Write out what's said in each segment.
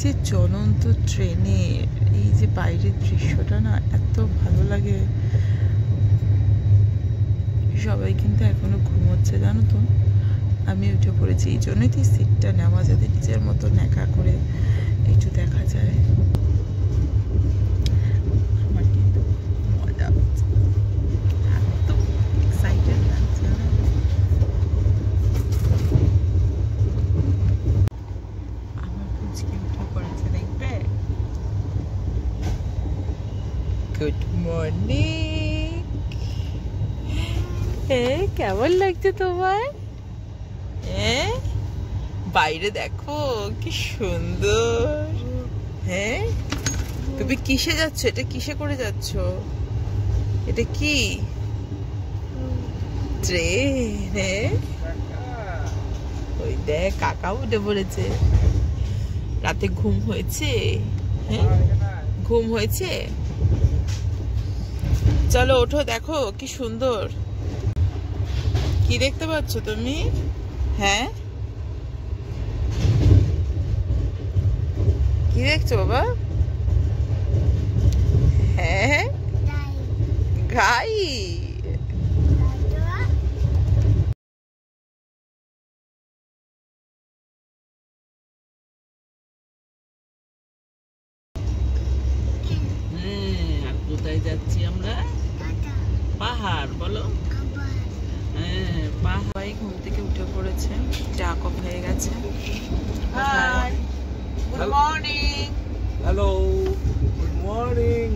যে চলন্ত ট্রেনে এই যে বাইরের দৃশ্যটা না এত ভালো লাগে। সবাই কিন্তু এখনো ঘুমোচ্ছে জানো তো, আমি উঠে পড়েছি। এই জন্যই তো সিটটা নেওয়া, যাতে নিজের মতো ন্যাকা করে একটু দেখা যায়। আমার কিন্তু মজা হচ্ছে, এত এক্সাইটেড লাগছে না। আমার পুচকি উঠে পড়েছে, দেখবে। Good morning. কেমন লাগছে তোমার? বাইরে দেখো কি সুন্দর। হ্যাঁ, তুমি কিসে যাচ্ছ? এটা কিসে করে যাচ্ছ? এটা কি ট্রেন? ওই দেখ কাকা উঠে পড়েছে। রাতে ঘুম হয়েছে? হ্যাঁ, ঘুম হয়েছে? চলো ওঠো, দেখো কি সুন্দর। কি দেখতে পাচ্ছ তুমি? হ্যাঁ, কি দেখছো বাবা? হ্যাঁ, গাই। আর কোথায় যাচ্ছি আমরা? পাহাড় বলো। হ্যাঁ, পাহাড়। ঘুম থেকে উঠে পড়েছে, চা কপ হয়ে গেছে। Hi, good morning. Hello, good morning.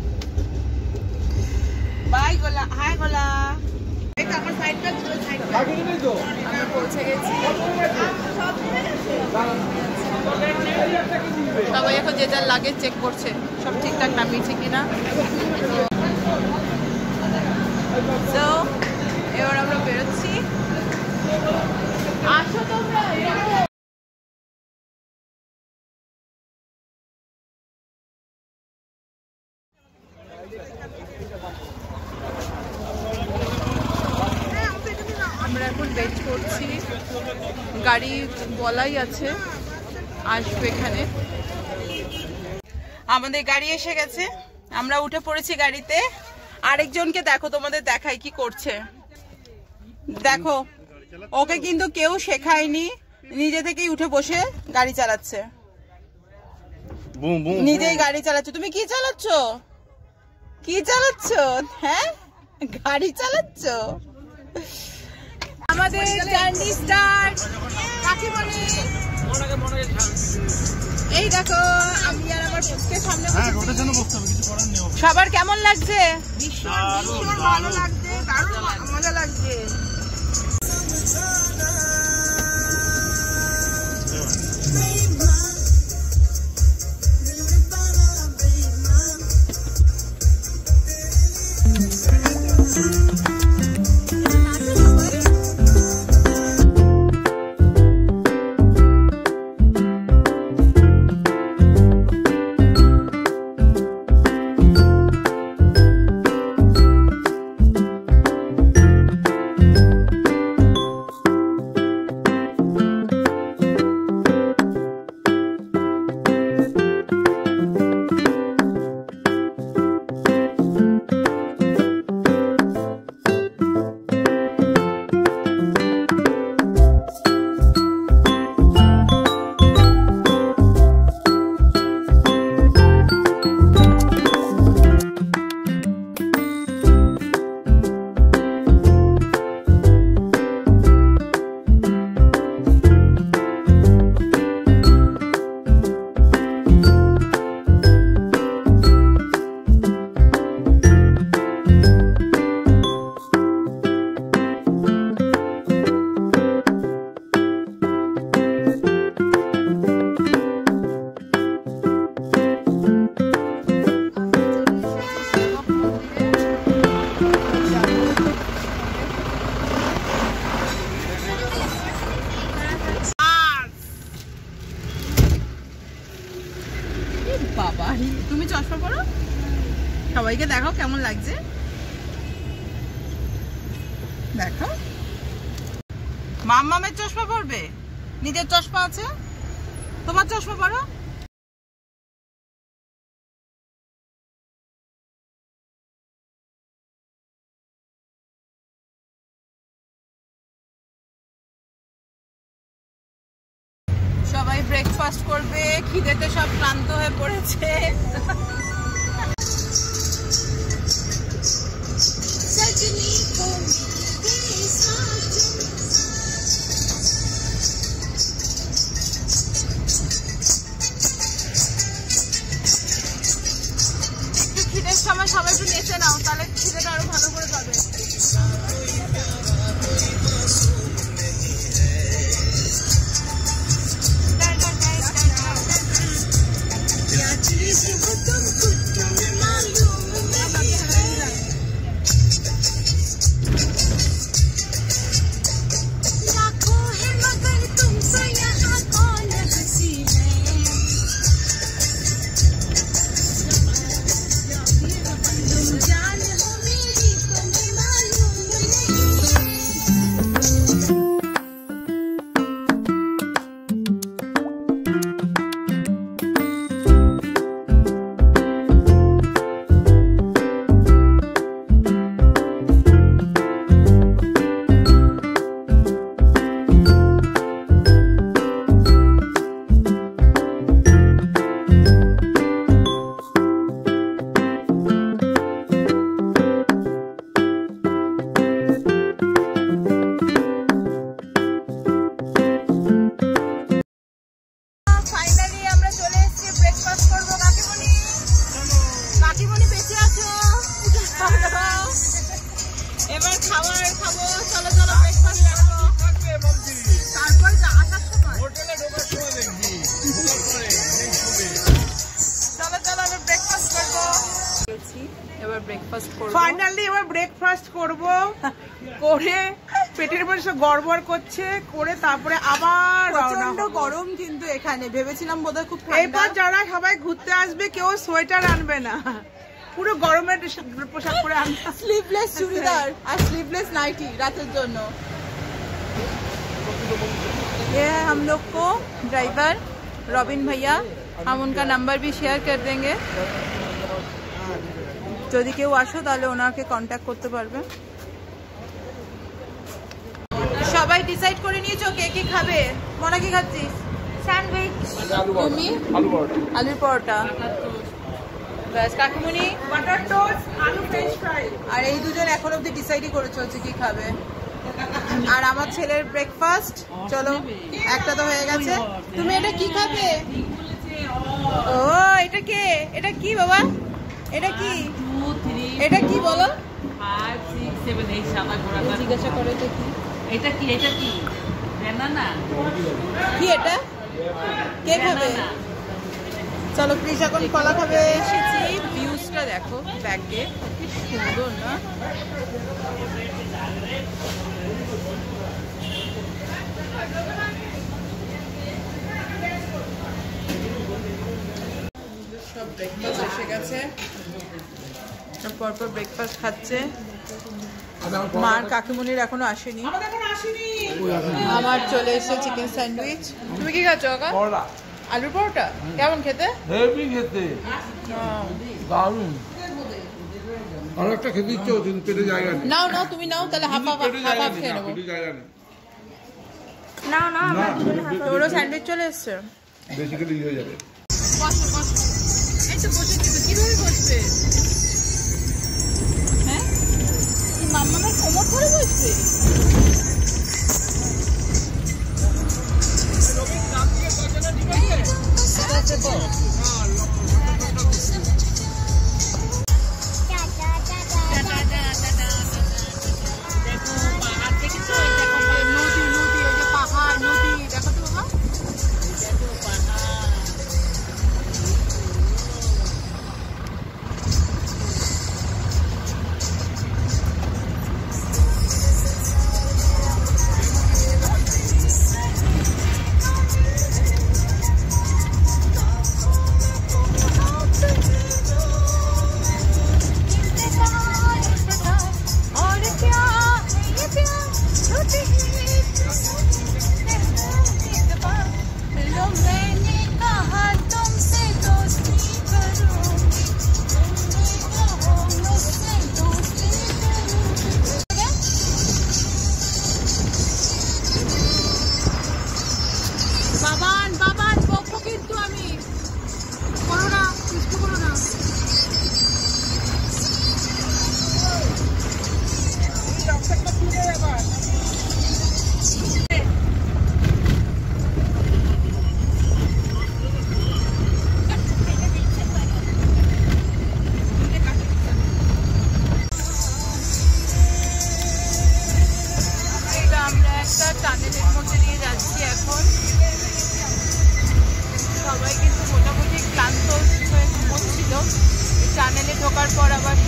Bye গোলা, হাই গোলা। এই তো আমার সাইডটা ছিল, সাইডটা। আমরা পৌঁছে গেছি। সবাই এখন যে যার লাগেজ চেক করছে, সব ঠিকঠাক নামিয়েছে কিনা। তো এবার আমরা বেরোচ্ছি। আসো তোমরা। আমরা এখন ওয়েট করছি, গাড়ি বলাই আছে আসবে এখানে। আমাদের গাড়ি এসে গেছে, আমরা উঠে পড়েছি গাড়িতে। আরেকজনকে দেখো, তোমাদের দেখাই কি করছে। দেখো, ওকে কিন্তু কেউ শেখায়নি, নিজে থেকেই উঠে বসে গাড়ি চালাচ্ছে, নিজেই গাড়ি চালাচ্ছে। তুমি কি চালাচ্ছ? কি চালাচ্ছ? হ্যাঁ, গাড়ি চালাচ্ছ। আমাদের জার্নি স্টার্ট। কাকিমণি, এই দেখো আমি আর আমার পুচকে সামনে। সবার কেমন লাগছে? ভীষণ ভালো লাগছে, দারুণ মজা লাগছে। বাবা, তুমি চশমা পরো, সবাইকে দেখাও কেমন লাগছে। দেখো, মাম্মামের চশমা পরবে, নিজের চশমা আছে, তোমার চশমা পরো। ব্রেকফাস্ট করবে, খিদেতে সব ক্লান্ত হয়ে পড়েছে। খিদের সময় সবাই একটু নেচে নাও, তাহলে খিদেটা আরো ভালো করে পাবে। এবার খাবার খাবো, চলো চলো ব্রেকফাস্ট করবো, তারপর আসার সময় হোটেলে ঢোকার সময় দেখবি। চলো চলো এবার ব্রেকফাস্ট করবো। এবার ব্রেকফাস্ট করবো, ফাইনালি এবার ব্রেকফাস্ট করবো, করে পেটের মধ্যে গড়বড় করছে, করে তারপরে আবার প্রচন্ড গরম কিন্তু এখানে, ভেবেছিলাম বোধহয় খুব ঠান্ডা। এরপর যারা সবাই ঘুরতে আসবে কেউ সোয়েটার আনবে না, পুরো গরমের পোশাক পরে আনবে, স্লিভলেস চুড়িদার আর স্লিভলেস नाइटी रातेর জন্য। ये है हम लोग को ड्राइवर रॉबिन भैया, हम उनका नंबर भी शेयर कर देंगे, যদি কেউ আসো তাহলে ওনাকে কন্ট্যাক্ট করতে পারবে। সবাই ডিসাইড করে নিয়েছো কে কি খাবে? মোনা কি খাচ্ছিস? স্যান্ডউইচ। তুমি আলুর পরোটা। ব্যাস, কাকিমুনি বাটার টোস্ট, আলু ফ্রেঞ্চ ফ্রাই। আর এই দুজন এখন অব্দি ডিসাইডই করে চলছে কি খাবে। আর আমার ছেলের ব্রেকফাস্ট, চলো একটা তো হয়ে গেছে। তুমি এটা কি খাবে? ও এটা কে? এটা কি বাবা? এটা কি? এটা কি বলো? 5 6 7 8 সাদা ঘোড়া জিজ্ঞাসা করে তো কি এটা কি? এটা কি ব্যানানা? কি এটা? কে খাবে? চলো প্লিজ এখন কলা খাবে। এসেছি, ভিউজটা দেখো ব্যাগে, কি সুন্দর না? সব ব্রেকফাস্ট এসে গেছে, পরপর ব্রেকফাস্ট খাচ্ছে। মার কাকিমুনির এখনো আসেনি, আমার চলে এসেছে চিকেন স্যান্ডউইচ। তুমি কি খাচ্ছ কাকা? আলুর পরোটা কেমন খেতে? হেভি খেতে, দারুণ। আর একটা খেতে ইচ্ছে হচ্ছে, পেটে জায়গা নেই। নাও নাও, তুমি নাও, তাহলে হাফ হাফ হাফ খেয়ে নেবো। না না আমরা দুজনে হাত তোরও স্যান্ডউইচ চলে এসছে। বেশি খেলে হয়ে যাবে। এই তো বসে দিবে, কিভাবে বসবে? হ্যাঁ, মাম্মা আমার কোমর ধরে বসবে।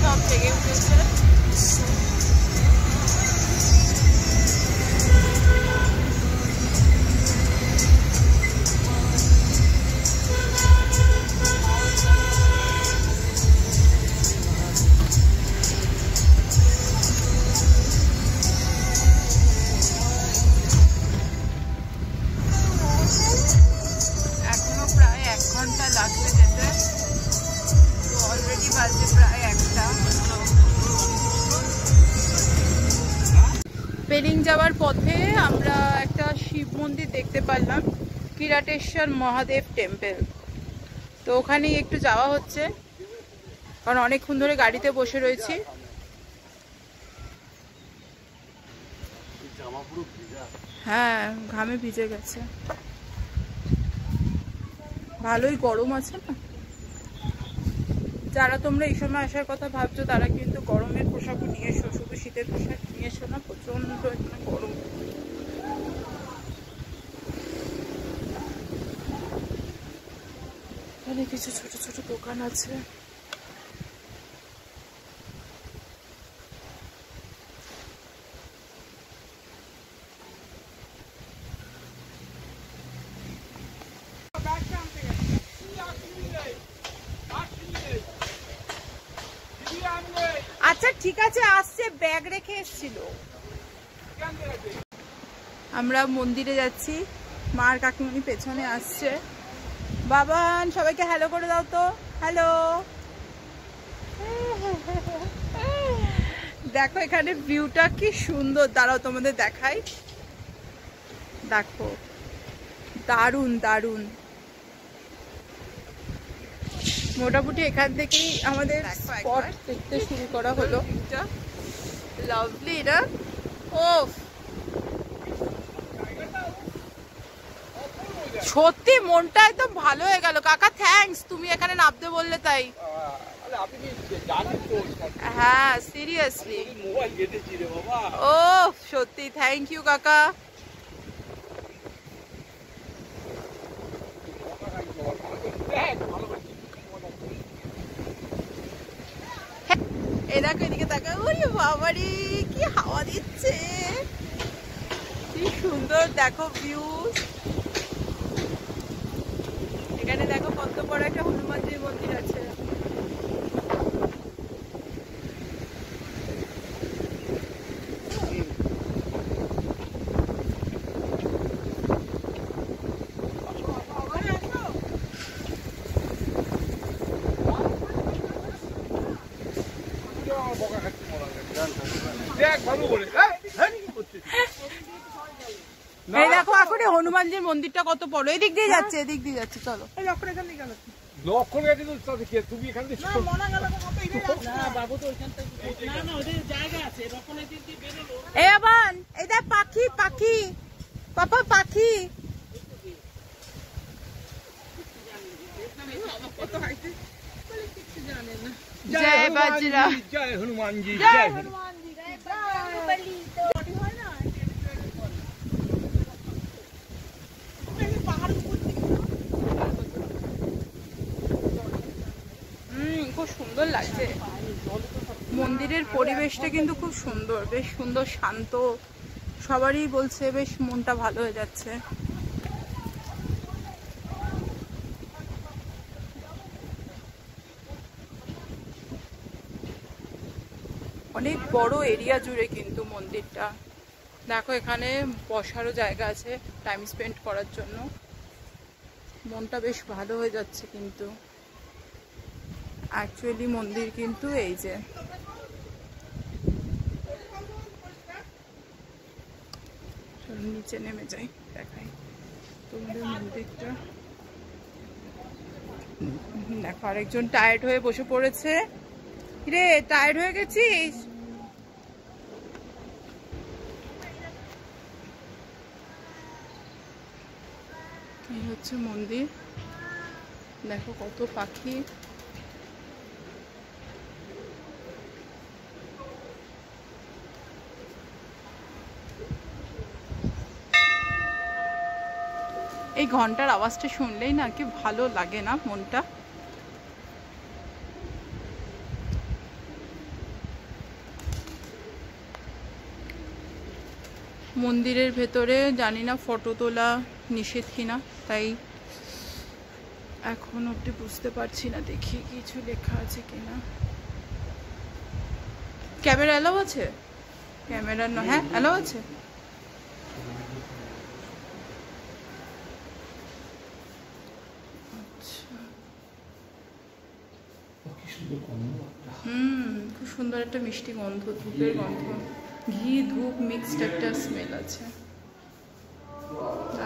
সব জেগে উঠেছে। এখনো প্রায় 1 ঘন্টা লাগবে যেতে, তো অলরেডি বাজে প্রায় 1টা। পেরিং যাওয়ার পথে আমরা একটা শিব মন্দির দেখতে পারলাম, কিরাটেশ্বর মহাদেব টেম্পল। তো ওখানেই একটু যাওয়া হচ্ছে, কারণ অনেকক্ষণ ধরে গাড়িতে বসে রয়েছি। হ্যাঁ, ঘামে ভিজে গেছে। ভালোই গরম আছে না। যারা তোমরা এই সময় আসার কথা ভাবছো তারা কিন্তু গরমের পোশাকও নিয়ে এসো, শুধু শীতের পোশাক নিয়ে এসো না, প্রচন্ড এখানে গরম। এখানে কিছু ছোট ছোট দোকান আছে। আচ্ছা ঠিক আছে, আসছে, ব্যাগ রেখে এসেছিল। আমরা মন্দিরে যাচ্ছি, মার কাকিমণি পেছনে আসছে। বাবান, সবাইকে হ্যালো করে দাও তো। হ্যালো। দেখো এখানে ভিউটা কি সুন্দর, দাঁড়াও তোমাদের দেখাই। দেখো, দারুণ দারুণ। মোটামুটি এখান থেকেই আমাদের স্পট দেখতে শুরু করা হলো। লাভলি না? ও সত্যি মনটা একদম ভালো হয়ে গেল। কাকা থ্যাঙ্কস, তুমি এখানে নামতে বললে তাই। হ্যাঁ সিরিয়াসলি, ও সত্যি থ্যাংক ইউ কাকা। এই দেখো এদিকে তাকা, ওরে বাবারে কি হাওয়া দিচ্ছে, কি সুন্দর দেখো ভিউ। এখানে দেখো কত বড় একটা হনুমানজির মন্দির আছে। এই দেখো এখন হনুমানজির মন্দিরটা কত বড়। এদিক দিয়ে যাচ্ছে, এদিক দিয়ে যাচ্ছে, চলো। এই দেখ পাখি, পাখি পাপা, পাখি। জয় বজরা, জয় হনুমানজি, জয় হনুমানজি, জয় বলি। খুব সুন্দর লাগছে মন্দিরের পরিবেশটা, কিন্তু খুব সুন্দর, বেশ সুন্দর, শান্ত। সবারই বলছে বেশ মনটা ভালো হয়ে যাচ্ছে। অনেক বড় এরিয়া জুড়ে কিন্তু মন্দিরটা। দেখো এখানে বসারও জায়গা আছে টাইম স্পেন্ড করার জন্য। মনটা বেশ ভালো হয়ে যাচ্ছে কিন্তু। অ্যাকচুয়ালি মন্দির কিন্তু এই যে নিচে নেমে যাই, দেখাই তোমাদের মন্দিরটা। দেখো আরেকজন টায়ার্ড হয়ে বসে পড়েছে। রে টায়ার্ড হয়ে গেছিস? এই হচ্ছে মন্দির, দেখো কত পাখি। এই ঘন্টার আওয়াজটা শুনলেই না কি ভালো লাগে না মনটা। মন্দিরের ভেতরে জানি না ফটো তোলা নিষেধ কিনা, তাই এখন অবধি বুঝতে পারছি না। দেখি কিছু লেখা আছে কিনা। ক্যামেরা অ্যালাউ আছে? ক্যামেরা হ্যাঁ অ্যালাউ আছে। খুব সুন্দর একটা মিষ্টি গন্ধ, ধূপের গন্ধ, ঘি ধূপ মিক্সড একটা স্মেল আছে।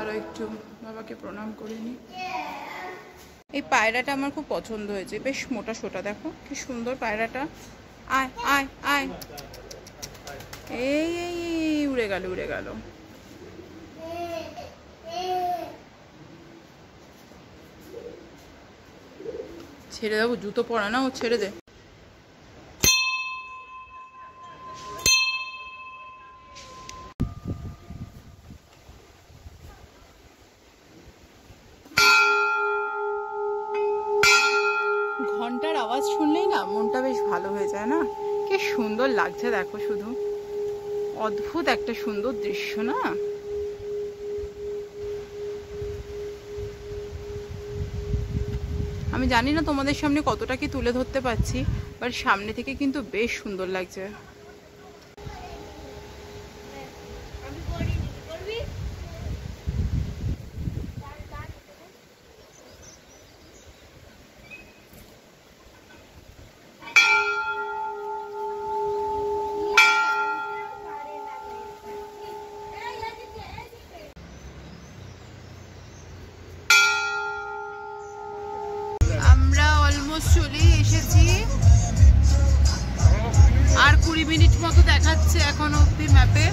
আরো একটু বাবাকে প্রণাম করে নি। এই পায়রাটা আমার খুব পছন্দ হয়েছে, বেশ মোটা সোটা, দেখো কি সুন্দর পায়রাটা। আয় আয় আয়, এই এই উড়ে গেল উড়ে গেল। ছেড়ে দেবো, জুতো পরা না, ও ছেড়ে দে। ঘন্টার আওয়াজ শুনলেই না মনটা বেশ ভালো হয়ে যায় না? কি সুন্দর লাগছে দেখো, শুধু অদ্ভুত একটা সুন্দর দৃশ্য না? আমি জানি না তোমাদের সামনে কতটা কি তুলে ধরতে পারছি, বাট সামনে থেকে কিন্তু বেশ সুন্দর লাগছে। চলে এসেছি, আর 20 মিনিট মতো দেখাচ্ছে এখন অব্দি ম্যাপে।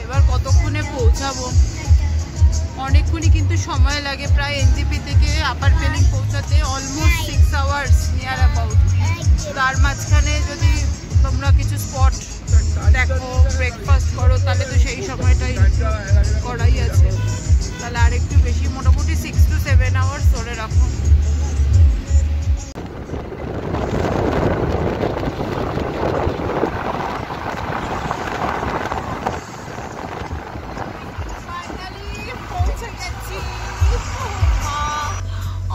এবার কতক্ষণে পৌঁছাবো? অনেকক্ষণই কিন্তু সময় লাগে, প্রায় এনজেপি থেকে আপার পেলিং পৌঁছাতে অলমোস্ট 6 আওয়ার্স নিয়ার অ্যাবাউট। তার মাঝখানে যদি তোমরা কিছু স্পট দেখো, ব্রেকফাস্ট করো, তাহলে তো সেই সময়টাই করাই আছে। তাহলে আর একটু বেশি, মোটামুটি 6 to 7 আওয়ার্স ধরে রাখো।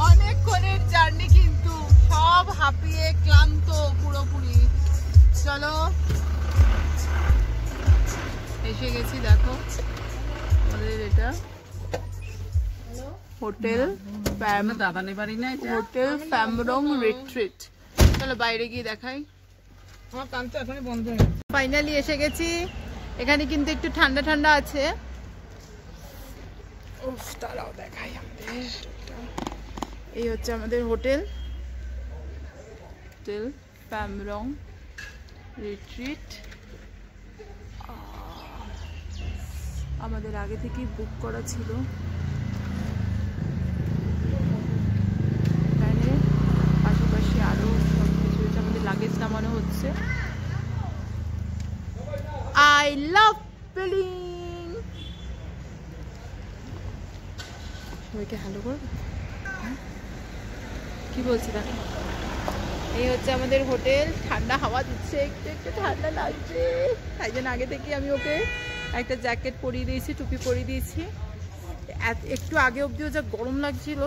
অনেকক্ষণের জার্নি কিন্তু, সব হাঁপিয়ে ক্লান্ত পুরোপুরি। চলো এসে গেছি, দেখো আমাদের এটা হোটেল হোটেল প্যামরং রিট্রিট। চলো বাইরে গিয়ে দেখাই। ফাইনালি এসে গেছি। এখানে কিন্তু একটু ঠান্ডা ঠান্ডা আছে। তারাও দেখাই আমাদের। এই হচ্ছে আমাদের হোটেল, হোটেল প্যামরং রিট্রিট। আমাদের আগে থেকেই বুক করা ছিল। এখানে পাশাপাশি আরো সব কিছু হচ্ছে, আমাদের লাগেজ নামানো হচ্ছে। I love Pelling. সবাইকে হ্যালো করবে, কি বলছি দেখো। এই হচ্ছে আমাদের হোটেল, ঠান্ডা হাওয়া দিচ্ছে, একটু একটু ঠান্ডা লাগছে, তাই জন্য আগে থেকে আমি ওকে একটা জ্যাকেট পরিয়ে দিয়েছি, টুপি পরিয়ে দিয়েছি। একটু আগে অবধিও যা গরম লাগছিল,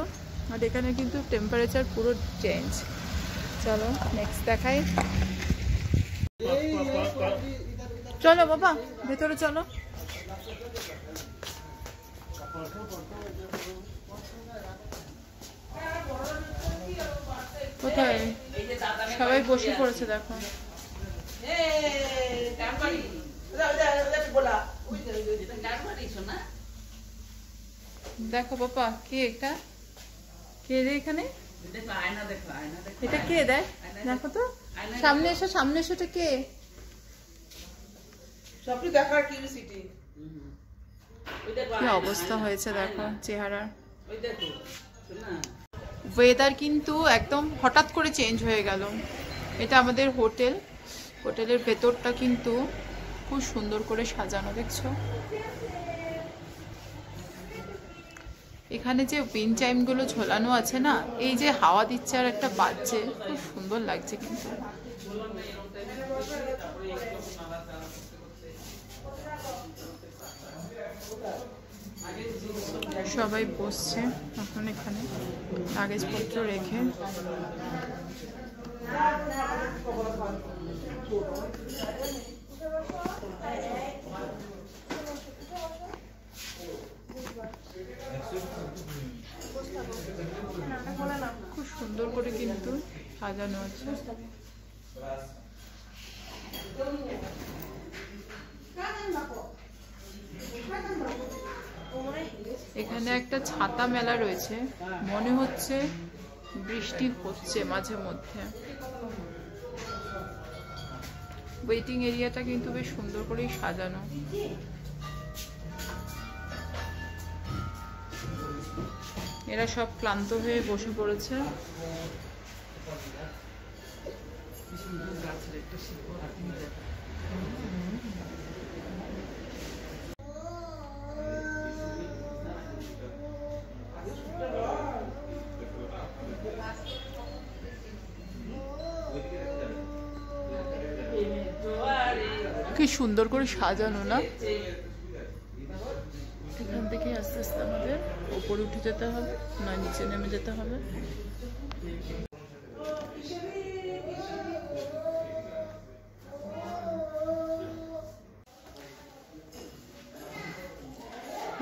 আর এখানে কিন্তু টেম্পারেচার পুরো চেঞ্জ। চলো নেক্সট দেখাই। চলো বাবা ভেতরে চলো। কোথায় সবাই বসে পড়েছে দেখো। দেখো বাবা, কে এটা? কে রে এখানে? এটা কে দেয়? দেখো তো, সামনে এসো, সামনে এসো। এটা কে? কি অবস্থা হয়েছে দেখো চেহারা। ওয়েদার কিন্তু একদম হঠাৎ করে চেঞ্জ হয়ে গেল। এটা আমাদের হোটেল, হোটেলের ভেতরটা কিন্তু খুব সুন্দর করে সাজানো, দেখছো? এখানে যে উইন্ড চাইমগুলো ঝোলানো আছে না, এই যে হাওয়া দিচ্ছে আর একটা বাজছে, খুব সুন্দর লাগছে কিন্তু। সবাই বসছে এখন এখানে লাগেজপত্র রেখে। খুব সুন্দর করে কিন্তু সাজানো আছে। এখানে একটা ছাতা মেলা রয়েছে, মনে হচ্ছে বৃষ্টি হচ্ছে মাঝে মধ্যে। ওয়েটিং এরিয়াটা কিন্তু বেশ সুন্দর করেই সাজানো। এরা সব ক্লান্ত হয়ে বসে পড়েছে। কি সুন্দর করে সাজানো না? এখান থেকে আস্তে আস্তে আমাদের উপরে উঠে যেতে হবে, না নিচে নেমে যেতে হবে।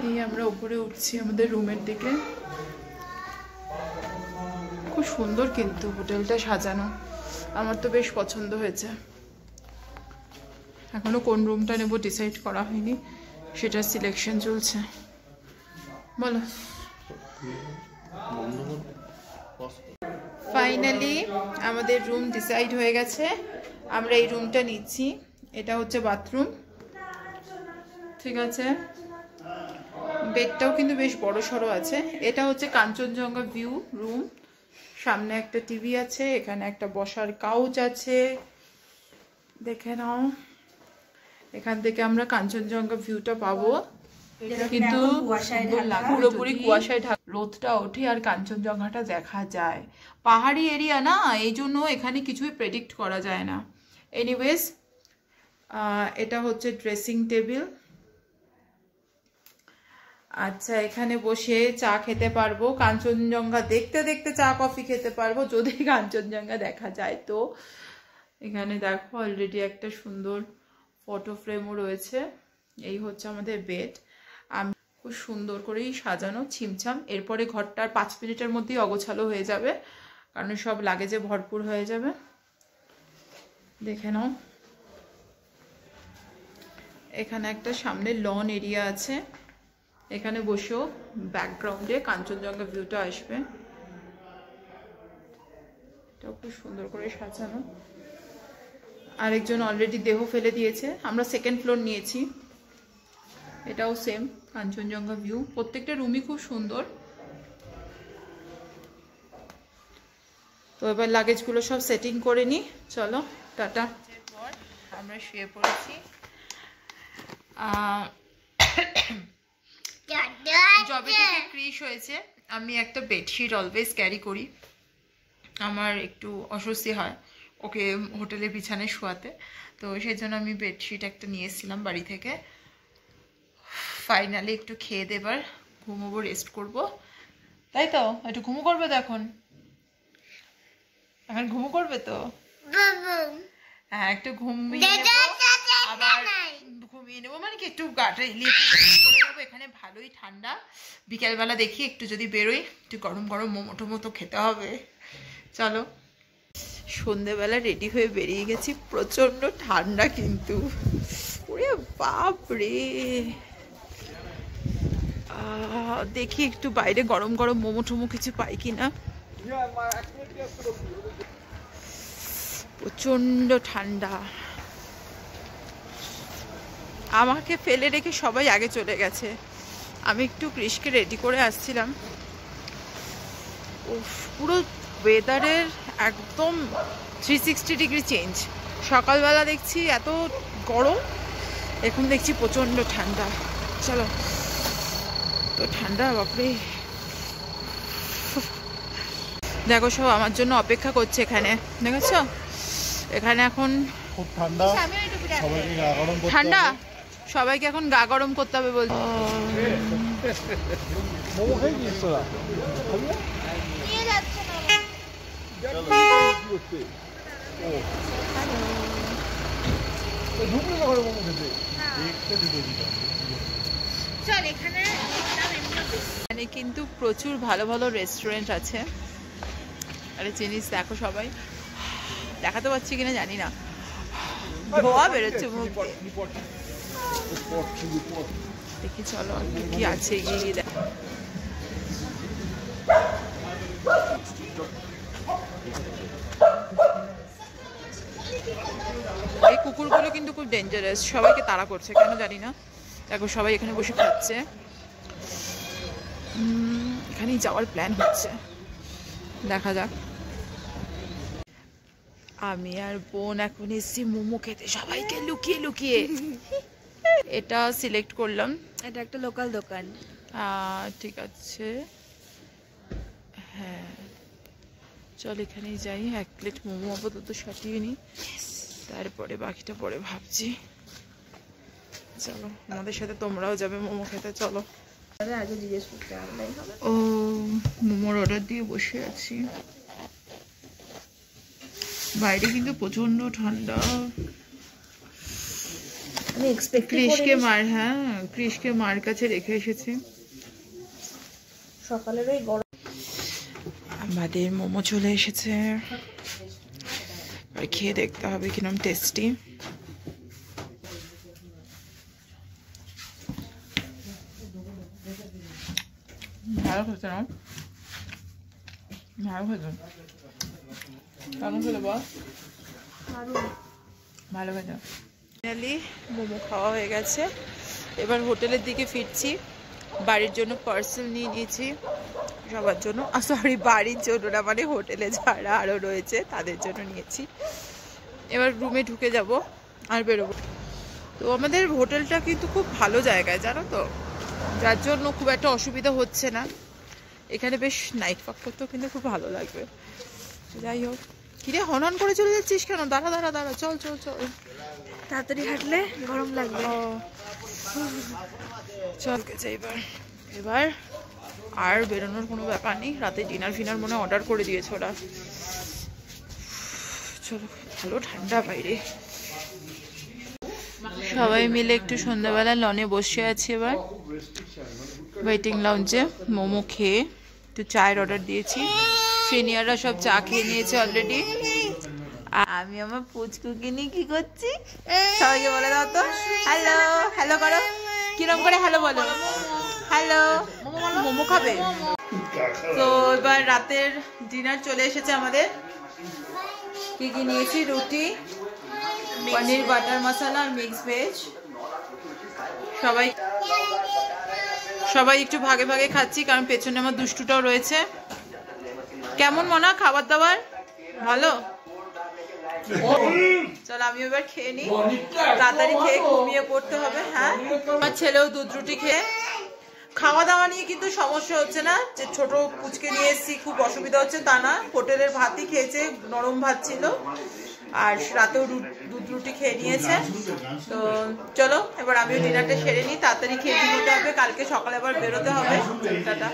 এই আমরা উপরে উঠছি আমাদের রুমের দিকে। খুব সুন্দর কিন্তু হোটেলটা সাজানো, আমার তো বেশ পছন্দ হয়েছে। এখনো কোন রুমটা নেব ডিসাইড করা হয়নি, সেটার সিলেকশন চলছে। বলো। ফাইনালি আমাদের রুম ডিসাইড হয়ে গেছে, আমরা এই রুমটা নিচ্ছি। এটা হচ্ছে বাথরুম, ঠিক আছে। বেডটাও কিন্তু বেশ বড় সড়ো আছে। এটা হচ্ছে কাঞ্চনজঙ্ঘা ভিউ রুম। সামনে একটা টিভি আছে, এখানে একটা বসার কাউচ আছে, দেখে নাও। এখান থেকে আমরা কাঞ্চনজঙ্ঘা ভিউটা পাবো, কিন্তু পুরোপুরি কুয়াশায় ঢাকা। রোদটা ওঠে আর কাঞ্চনজঙ্ঘাটা দেখা যায়। পাহাড়ি এরিয়া না, এই জন্য এখানে কিছুই প্রেডিক্ট করা যায় না। এনিওয়েজ, এটা হচ্ছে ড্রেসিং টেবিল। আচ্ছা, এখানে বসে চা খেতে পারবো, কাঞ্চনজঙ্ঘা দেখতে দেখতে চা কফি খেতে পারবো, যদি কাঞ্চনজঙ্ঘা দেখা যায় তো। এখানে দেখো অলরেডি একটা সুন্দর ফটো ফ্রেমও রয়েছে। এই হচ্ছে আমাদের বেড। আমি খুব সুন্দর করেই সাজানো, ছিমছাম। এরপরে ঘরটার 5 মিনিটের মধ্যেই অগোছালো হয়ে যাবে, কারণ সব লাগেজে ভরপুর হয়ে যাবে। দেখে নাও, এখানে একটা সামনে লন এরিয়া আছে, এখানে বসেও ব্যাকগ্রাউন্ডে কাঞ্চনজঙ্ঘা ভিউটা আসবে। এটাও খুব সুন্দর করে সাজানো। আরেকজন অলরেডি দেহ ফেলে দিয়েছে। আমরা সেকেন্ড ফ্লোর নিয়েছি, এটাও সেম কাঞ্চনজঙ্ঘা ভিউ। প্রত্যেকটা রুমই খুব সুন্দর। তো এবার লাগেজগুলো সব সেটিং করে নিই, চলো টাটা। আমরা শুয়ে পড়েছি। জবে থেকে ক্রিশ হয়েছে, আমি একটা বেডশিট অলওয়েজ ক্যারি করি। আমার একটু অস্বস্তি হয় ওকে হোটেলে বিছানায় শোয়াতে, তো সেই জন্য আমি বেডশিট একটা নিয়ে এসেছিলাম বাড়ি থেকে। ফাইনালি একটু খেয়ে দেবার ঘুমোবো, রেস্ট করব, তাই তো? একটু ঘুমো করবে তো এখন? এখন ঘুমো করবে তো? হ্যাঁ, একটু ঘুমিয়ে নেবো, আবার ঘুমিয়ে নেবো মানে কি একটু গাটা হিলিয়ে করে নেবো। এখানে ভালোই ঠান্ডা, বিকেলবেলা দেখি একটু যদি বেরোই, একটু গরম গরম মোমো টোমো তো খেতে হবে। চলো, সন্ধেবেলা রেডি হয়ে বেরিয়ে গেছি। প্রচন্ড ঠান্ডা কিন্তু, ওরে বাপ রে। দেখি একটু বাইরে গরম গরম মোমো টোমো কিছু পাই কিনা। প্রচন্ড ঠান্ডা। আমাকে ফেলে রেখে সবাই আগে চলে গেছে। আমি একটু ক্রিশকে রেডি করে আসছিলাম। পুরো ওয়েদারের একদম 360 ডিগ্রি চেঞ্জ। সকালবেলা দেখছি এত গরম, এখন দেখছি প্রচন্ড ঠান্ডা। চলো, তো ঠান্ডা বাপরে। দেখো সব আমার জন্য অপেক্ষা করছে এখানে, দেখেছো? এখানে এখন খুব ঠান্ডা, সবাইকে গা গরম করতে ঠান্ডা, হবে। সবাইকে এখন গা গরম করতে হবে বলছে। মোমো খেয়ে গিয়েছ তোরা? ঢুকলে না করে মোমো খেতে। এখানে কিন্তু প্রচুর ভালো ভালো রেস্টুরেন্ট আছে। আরে জিনিস দেখো, সবাই দেখাতে পাচ্ছি কিনা জানি না, ধোয়া বেরোচ্ছে মুখ দিয়ে। দেখি চলো কি আছে, গিয়ে দেখ। এই কুকুরগুলো কিন্তু খুব ডেঞ্জারাস, সবাইকে তাড়া করছে কেন জানি না। দেখো সবাই এখানে বসে খাচ্ছে। এখানেই যাওয়ার প্ল্যান হচ্ছে, দেখা যাক। আমি আর বোন এখন এসেছি মোমো খেতে, সবাইকে লুকিয়ে লুকিয়ে। এটা সিলেক্ট করলাম, এটা একটা লোকাল দোকান। ঠিক আছে, হ্যাঁ চল এখানেই যাই। 1 প্লেট মোমো আপাতত সাটিয়ে নিই, তারপরে বাকিটা পরে ভাবছি। চলো আমাদের সাথে তোমরাও যাবে মোমো খেতে, চলো। আগে জিজ্ঞেস করতে অনলাইন হবে। ও মোমোর অর্ডার দিয়ে বসে আছি, বাইরে কিন্তু প্রচন্ড ঠান্ডা। আমি এক্সপেক্ট ক্রিশকে মার, হ্যাঁ ক্রিশকে মার কাছে রেখে এসেছি। সকালের ওই গরম। আমাদের মোমো চলে এসেছে, আর খেয়ে দেখতে হবে কিরম টেস্টি। ভালো খেতে না, ভালো খেতে কেমন খেলে বল, ভালো খেতে। ফাইনালি মোমো খাওয়া হয়ে গেছে, এবার হোটেলের দিকে ফিরছি। বাড়ির জন্য পার্সেল নিয়ে নিয়েছি সবার জন্য, সরি বাড়ির জন্য না, মানে হোটেলে যারা আরও রয়েছে তাদের জন্য নিয়েছি। এবার রুমে ঢুকে যাব আর বেরোবো। তো আমাদের হোটেলটা কিন্তু খুব ভালো জায়গায় জানো তো, যার জন্য খুব একটা অসুবিধা হচ্ছে না। এখানে বেশ নাইট ওয়াক করতেও কিন্তু খুব ভালো লাগবে। যাই হোক, কিরে হনন করে চলে যাচ্ছিস কেন? দাঁড়া দাঁড়া দাঁড়া, চল চল চল, তাড়াতাড়ি হাঁটলে গরম লাগবে। চল গেছে এবার আর বেরোনোর কোনো ব্যাপার নেই। রাতে ডিনার ফিনার মনে অর্ডার করে দিয়েছে ওরা। চলো, ভালো ঠান্ডা বাইরে। সবাই মিলে একটু সন্ধ্যাবেলা লনে বসে আছি এবার ওয়েটিং লাউঞ্জে। মোমো খেয়ে একটু চায়ের অর্ডার দিয়েছি, সিনিয়ররা সব চা খেয়ে নিয়েছে অলরেডি। আমি আমার পুচকুকে নিয়ে কি করছি সবাইকে বলে দাও তো। হ্যালো হ্যালো করো, কিরম করে হ্যালো বলো? হ্যালো, মোমো খাবে? তো এবার রাতের ডিনার চলে এসেছে আমাদের। কি কি নিয়েছি? রুটি, পনির বাটার মশলা আর মিক্স ভেজ। সবাই একটু ভাগে ভাগে খাচ্ছি, কারণ পেছনে আমার দুষ্টুটাও রয়েছে। কেমন মনে খাবার দাবার? ভালো? চল আমি এবার খেয়ে নিই, তাড়াতাড়ি খেয়ে ঘুমিয়ে পড়তে হবে। হ্যাঁ, আমার ছেলেও দুধ রুটি খেয়ে। খাওয়া দাওয়া নিয়ে কিন্তু সমস্যা হচ্ছে না, যে ছোট পুচকে নিয়ে এসেছি খুব অসুবিধা হচ্ছে তা না। হোটেলের ভাতই খেয়েছে, নরম ভাত ছিল, আর রাতেও দুধ রুটি খেয়ে নিয়েছে। তো চলো এবার আমিও ডিনারটা সেরে নিই, তাড়াতাড়ি খেয়ে ঘুমোতে হবে, কালকে সকালে আবার বেরোতে হবে। টাটা।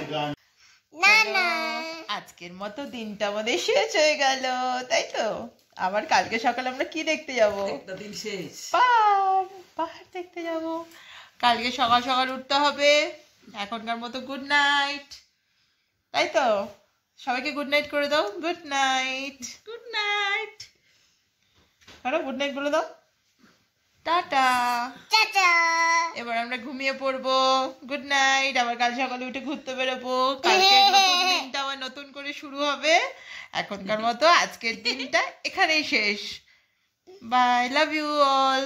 আজকের মতো দিনটা আমাদের শেষ হয়ে গেল, তাই তো? আবার কালকে সকালে আমরা কি দেখতে যাবো? একটা দিন শেষ। পাহাড় দেখতে যাব। কালকে সকাল সকাল উঠতে হবে। এখনকার মতো গুড নাইট, তাই তো? সবাইকে গুড নাইট করে দাও। গুড নাইট, গুড নাইট করো, গুড নাইট বলে দাও। Tata tata. এবার আমরা ঘুমিয়ে পড়বো। Good night. আবার কাল সকালে উঠে ঘুরতে বেরোবো। কালকে নতুন দিনটা আবার নতুন করে শুরু হবে। এখনকার মতো আজকের দিনটা এখানেই শেষ। Bye, love you all.